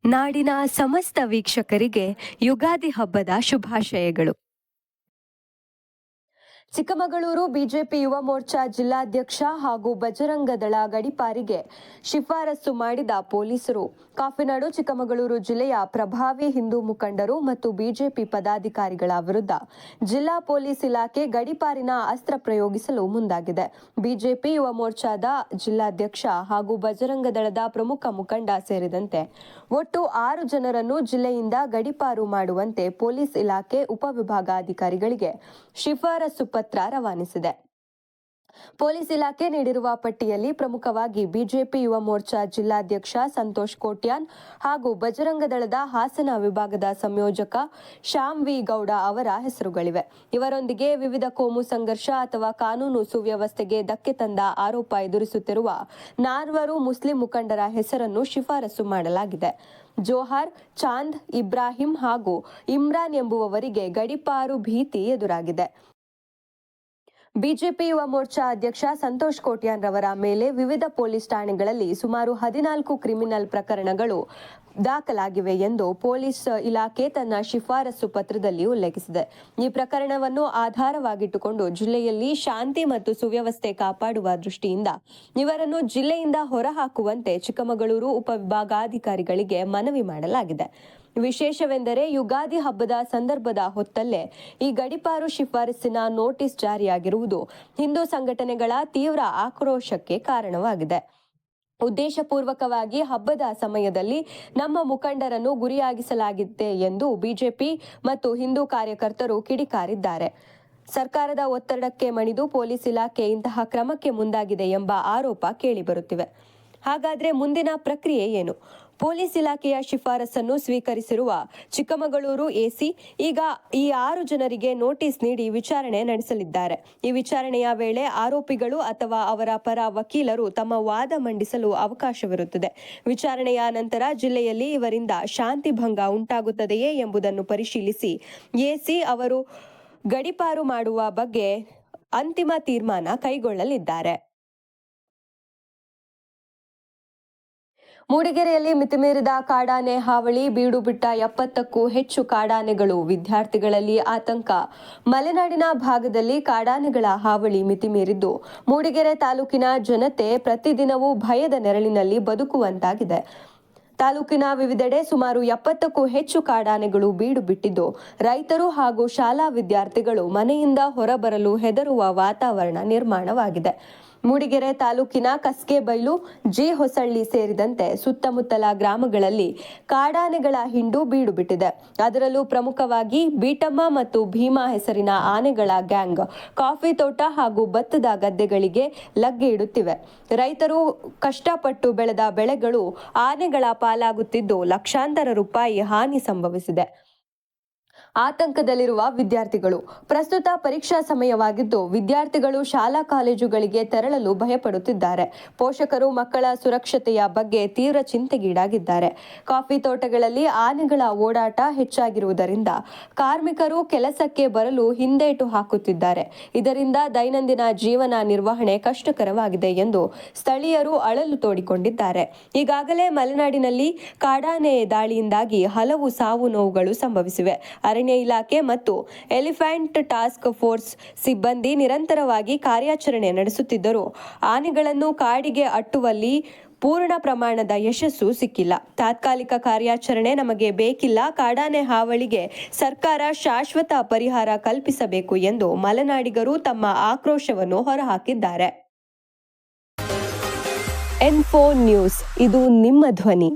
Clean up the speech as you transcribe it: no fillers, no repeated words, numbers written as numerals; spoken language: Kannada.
ನಾಡಿನ ಸಮಸ್ತ ವೀಕ್ಷಕರಿಗೆ ಯುಗಾದಿ ಹಬ್ಬದ ಶುಭಾಶಯಗಳು. ಚಿಕ್ಕಮಗಳೂರು ಬಿಜೆಪಿ ಯುವ ಮೋರ್ಚಾ ಜಿಲ್ಲಾಧ್ಯಕ್ಷ ಹಾಗೂ ಬಜರಂಗ ದಳ ಗಡಿಪಾರಿಗೆ ಶಿಫಾರಸು ಮಾಡಿದ ಪೊಲೀಸರು ಕಾಫಿನಾಡು ಚಿಕ್ಕಮಗಳೂರು ಜಿಲ್ಲೆಯ ಪ್ರಭಾವಿ ಹಿಂದೂ ಮುಖಂಡರು ಮತ್ತು ಬಿಜೆಪಿ ಪದಾಧಿಕಾರಿಗಳ ವಿರುದ್ಧ ಜಿಲ್ಲಾ ಪೊಲೀಸ್ ಇಲಾಖೆ ಗಡಿಪಾರಿನ ಅಸ್ತ್ರ ಪ್ರಯೋಗಿಸಲು ಮುಂದಾಗಿದೆ. ಬಿಜೆಪಿ ಯುವ ಮೋರ್ಚಾದ ಜಿಲ್ಲಾಧ್ಯಕ್ಷ ಹಾಗೂ ಬಜರಂಗ ದಳದ ಪ್ರಮುಖ ಮುಖಂಡ ಸೇರಿದಂತೆ ಒಟ್ಟು 6 ಜನರನ್ನು ಜಿಲ್ಲೆಯಿಂದ ಗಡಿಪಾರು ಮಾಡುವಂತೆ ಪೊಲೀಸ್ ಇಲಾಖೆ ಉಪವಿಭಾಗಾಧಿಕಾರಿಗಳಿಗೆ ಶಿಫಾರಸು ಪತ್ರ ರವಾನಿಸಿದೆ. ಪೊಲೀಸ್ ಇಲಾಖೆ ನೀಡಿರುವ ಪಟ್ಟಿಯಲ್ಲಿ ಪ್ರಮುಖವಾಗಿ ಬಿಜೆಪಿ ಯುವ ಮೋರ್ಚಾ ಜಿಲ್ಲಾಧ್ಯಕ್ಷ ಸಂತೋಷ್ ಕೋಟ್ಯಾನ್ ಹಾಗೂ ಬಜರಂಗ ದಳದ ಹಾಸನ ವಿಭಾಗದ ಸಂಯೋಜಕ ಶ್ಯಾಮ್ ವಿ ಗೌಡ ಅವರ ಹೆಸರುಗಳಿವೆ. ಇವರೊಂದಿಗೆ ವಿವಿಧ ಕೋಮು ಸಂಘರ್ಷ ಅಥವಾ ಕಾನೂನು ಸುವ್ಯವಸ್ಥೆಗೆ ಧಕ್ಕೆ ತಂದ ಆರೋಪ ಎದುರಿಸುತ್ತಿರುವ 4 ಮುಸ್ಲಿಂ ಮುಖಂಡರ ಹೆಸರನ್ನು ಶಿಫಾರಸು ಮಾಡಲಾಗಿದೆ. ಜೋಹಾರ್, ಚಾಂದ್, ಇಬ್ರಾಹಿಂ ಹಾಗೂ ಇಮ್ರಾನ್ ಎಂಬುವವರಿಗೆ ಗಡಿಪಾರು ಭೀತಿ ಎದುರಾಗಿದೆ. ಬಿಜೆಪಿ ಯುವ ಮೋರ್ಚಾ ಅಧ್ಯಕ್ಷ ಸಂತೋಷ್ ಕೋಟ್ಯಾನ್ ರವರ ಮೇಲೆ ವಿವಿಧ ಪೊಲೀಸ್ ಠಾಣೆಗಳಲ್ಲಿ ಸುಮಾರು 14 ಕ್ರಿಮಿನಲ್ ಪ್ರಕರಣಗಳು ದಾಖಲಾಗಿವೆ ಎಂದು ಪೊಲೀಸ್ ಇಲಾಖೆ ತನ್ನ ಶಿಫಾರಸು ಪತ್ರದಲ್ಲಿ ಉಲ್ಲೇಖಿಸಿದೆ. ಈ ಪ್ರಕರಣವನ್ನು ಆಧಾರವಾಗಿಟ್ಟುಕೊಂಡು ಜಿಲ್ಲೆಯಲ್ಲಿ ಶಾಂತಿ ಮತ್ತು ಸುವ್ಯವಸ್ಥೆ ಕಾಪಾಡುವ ದೃಷ್ಟಿಯಿಂದ ಇವರನ್ನು ಜಿಲ್ಲೆಯಿಂದ ಹೊರಹಾಕುವಂತೆ ಚಿಕ್ಕಮಗಳೂರು ಉಪವಿಭಾಗಾಧಿಕಾರಿಗಳಿಗೆ ಮನವಿ ಮಾಡಲಾಗಿದೆ. ವಿಶೇಷವೆಂದರೆ ಯುಗಾದಿ ಹಬ್ಬದ ಸಂದರ್ಭದ ಹೊತ್ತಲ್ಲೇ ಈ ಗಡಿಪಾರು ಶಿಫಾರಸಿನ ನೋಟಿಸ್ ಜಾರಿಯಾಗಿರುವುದು ಹಿಂದೂ ಸಂಘಟನೆಗಳ ತೀವ್ರ ಆಕ್ರೋಶಕ್ಕೆ ಕಾರಣವಾಗಿದೆ. ಉದ್ದೇಶಪೂರ್ವಕವಾಗಿ ಹಬ್ಬದ ಸಮಯದಲ್ಲಿ ನಮ್ಮ ಮುಖಂಡರನ್ನು ಗುರಿಯಾಗಿಸಲಾಗಿದೆ ಎಂದು ಬಿಜೆಪಿ ಮತ್ತು ಹಿಂದೂ ಕಾರ್ಯಕರ್ತರು ಕಿಡಿಕಾರಿದ್ದಾರೆ. ಸರ್ಕಾರದ ಒತ್ತಡಕ್ಕೆ ಮಣಿದು ಪೊಲೀಸ್ ಇಲಾಖೆ ಇಂತಹ ಕ್ರಮಕ್ಕೆ ಮುಂದಾಗಿದೆ ಎಂಬ ಆರೋಪ ಕೇಳಿಬರುತ್ತಿವೆ. ಹಾಗಾದ್ರೆ ಮುಂದಿನ ಪ್ರಕ್ರಿಯೆ ಏನು? ಪೊಲೀಸ್ ಇಲಾಖೆಯ ಶಿಫಾರಸನ್ನು ಸ್ವೀಕರಿಸಿರುವ ಚಿಕ್ಕಮಗಳೂರು ಎಸಿ ಈಗ ಈ 6 ಜನರಿಗೆ ನೋಟಿಸ್ ನೀಡಿ ವಿಚಾರಣೆ ನಡೆಸಲಿದ್ದಾರೆ. ಈ ವಿಚಾರಣೆಯ ವೇಳೆ ಆರೋಪಿಗಳು ಅಥವಾ ಅವರ ಪರ ವಕೀಲರು ತಮ್ಮ ವಾದ ಮಂಡಿಸಲು ಅವಕಾಶವಿರುತ್ತದೆ. ವಿಚಾರಣೆಯ ನಂತರ ಜಿಲ್ಲೆಯಲ್ಲಿ ಇವರಿಂದ ಶಾಂತಿ ಭಂಗ ಉಂಟಾಗುತ್ತದೆಯೇ ಎಂಬುದನ್ನು ಪರಿಶೀಲಿಸಿ ಎಸಿ ಅವರು ಗಡಿಪಾರು ಮಾಡುವ ಬಗ್ಗೆ ಅಂತಿಮ ತೀರ್ಮಾನ ಕೈಗೊಳ್ಳಲಿದ್ದಾರೆ. ಮೂಡಿಗೆರೆಯಲ್ಲಿ ಮಿತಿಮೀರಿದ ಕಾಡಾನೆ ಹಾವಳಿ, ಬೀಡು ಬಿಟ್ಟ 70ಕ್ಕೂ ಹೆಚ್ಚು ಕಾಡಾನೆಗಳು, ವಿದ್ಯಾರ್ಥಿಗಳಲ್ಲಿ ಆತಂಕ. ಮಲೆನಾಡಿನ ಭಾಗದಲ್ಲಿ ಕಾಡಾನೆಗಳ ಹಾವಳಿ ಮಿತಿಮೀರಿದ್ದು ಮೂಡಿಗೆರೆ ತಾಲೂಕಿನ ಜನತೆ ಪ್ರತಿದಿನವೂ ಭಯದ ನೆರಳಿನಲ್ಲಿ ಬದುಕುವಂತಾಗಿದೆ. ತಾಲೂಕಿನ ವಿವಿಧೆಡೆ ಸುಮಾರು 70ಕ್ಕೂ ಹೆಚ್ಚು ಕಾಡಾನೆಗಳು ಬೀಡು ಬಿಟ್ಟಿದ್ದು ರೈತರು ಹಾಗೂ ಶಾಲಾ ವಿದ್ಯಾರ್ಥಿಗಳು ಮನೆಯಿಂದ ಹೊರಬರಲು ಹೆದರುವ ವಾತಾವರಣ ನಿರ್ಮಾಣವಾಗಿದೆ. ಮೂಡಿಗೆರೆ ತಾಲೂಕಿನ ಕಸ್ಕೆಬೈಲು, ಜಿ ಹೊಸಳ್ಳಿ ಸೇರಿದಂತೆ ಸುತ್ತಮುತ್ತಲ ಗ್ರಾಮಗಳಲ್ಲಿ ಕಾಡಾನೆಗಳ ಹಿಂಡು ಬೀಡು ಬಿಟ್ಟಿದೆ. ಅದರಲ್ಲೂ ಪ್ರಮುಖವಾಗಿ ಬೀಟಮ್ಮ ಮತ್ತು ಭೀಮಾ ಹೆಸರಿನ ಆನೆಗಳ ಗ್ಯಾಂಗ್ ಕಾಫಿ ತೋಟ ಹಾಗೂ ಭತ್ತದ ಗದ್ದೆಗಳಿಗೆ ಲಗ್ಗೆ ಇಡುತ್ತಿವೆ. ರೈತರು ಕಷ್ಟಪಟ್ಟು ಬೆಳೆದ ಬೆಳೆಗಳು ಆನೆಗಳ ಪಾಲಾಗುತ್ತಿದ್ದು ಲಕ್ಷಾಂತರ ರೂಪಾಯಿ ಹಾನಿ ಸಂಭವಿಸಿದೆ. ಆತಂಕದಲ್ಲಿರುವ ವಿದ್ಯಾರ್ಥಿಗಳು. ಪ್ರಸ್ತುತ ಪರೀಕ್ಷಾ ಸಮಯವಾಗಿದ್ದು ವಿದ್ಯಾರ್ಥಿಗಳು ಶಾಲಾ ಕಾಲೇಜುಗಳಿಗೆ ತೆರಳಲು ಭಯಪಡುತ್ತಿದ್ದಾರೆ. ಪೋಷಕರು ಮಕ್ಕಳ ಸುರಕ್ಷತೆಯ ಬಗ್ಗೆ ತೀವ್ರ ಚಿಂತೆಗೀಡಾಗಿದ್ದಾರೆ. ಕಾಫಿ ತೋಟಗಳಲ್ಲಿ ಆನೆಗಳ ಓಡಾಟ ಹೆಚ್ಚಾಗಿರುವುದರಿಂದ ಕಾರ್ಮಿಕರು ಕೆಲಸಕ್ಕೆ ಬರಲು ಹಿಂದೇಟು ಹಾಕುತ್ತಿದ್ದಾರೆ. ಇದರಿಂದ ದೈನಂದಿನ ಜೀವನ ನಿರ್ವಹಣೆ ಕಷ್ಟಕರವಾಗಿದೆ ಎಂದು ಸ್ಥಳೀಯರು ಅಳಲು ತೋಡಿಕೊಂಡಿದ್ದಾರೆ. ಈಗಾಗಲೇ ಮಲೆನಾಡಿನಲ್ಲಿ ಕಾಡಾನೆ ದಾಳಿಯಿಂದಾಗಿ ಹಲವು ಸಾವು ನೋವುಗಳು ಸಂಭವಿಸಿವೆ. ಅರಣ್ಯ ಇಲಾಖೆ ಮತ್ತು ಎಲಿಫೆಂಟ್ ಟಾಸ್ಕ್ ಫೋರ್ಸ್ ಸಿಬ್ಬಂದಿ ನಿರಂತರವಾಗಿ ಕಾರ್ಯಾಚರಣೆ ನಡೆಸುತ್ತಿದ್ದರೂ ಆನೆಗಳನ್ನು ಕಾಡಿಗೆ ಅಟ್ಟುವಲ್ಲಿ ಪೂರ್ಣ ಪ್ರಮಾಣದ ಯಶಸ್ಸು ಸಿಕ್ಕಿಲ್ಲ. ತಾತ್ಕಾಲಿಕ ಕಾರ್ಯಾಚರಣೆ ನಮಗೆ ಬೇಕಿಲ್ಲ. ಕಾಡಾನೆ ಹಾವಳಿಗೆ ಸರ್ಕಾರ ಶಾಶ್ವತ ಪರಿಹಾರ ಕಲ್ಪಿಸಬೇಕು ಎಂದು ಮಲೆನಾಡಿಗರು ತಮ್ಮ ಆಕ್ರೋಶವನ್ನು ಹೊರಹಾಕಿದ್ದಾರೆ. ಇನ್ಫೋ ನ್ಯೂಸ್, ಇದು ನಿಮ್ಮ ಧ್ವನಿ.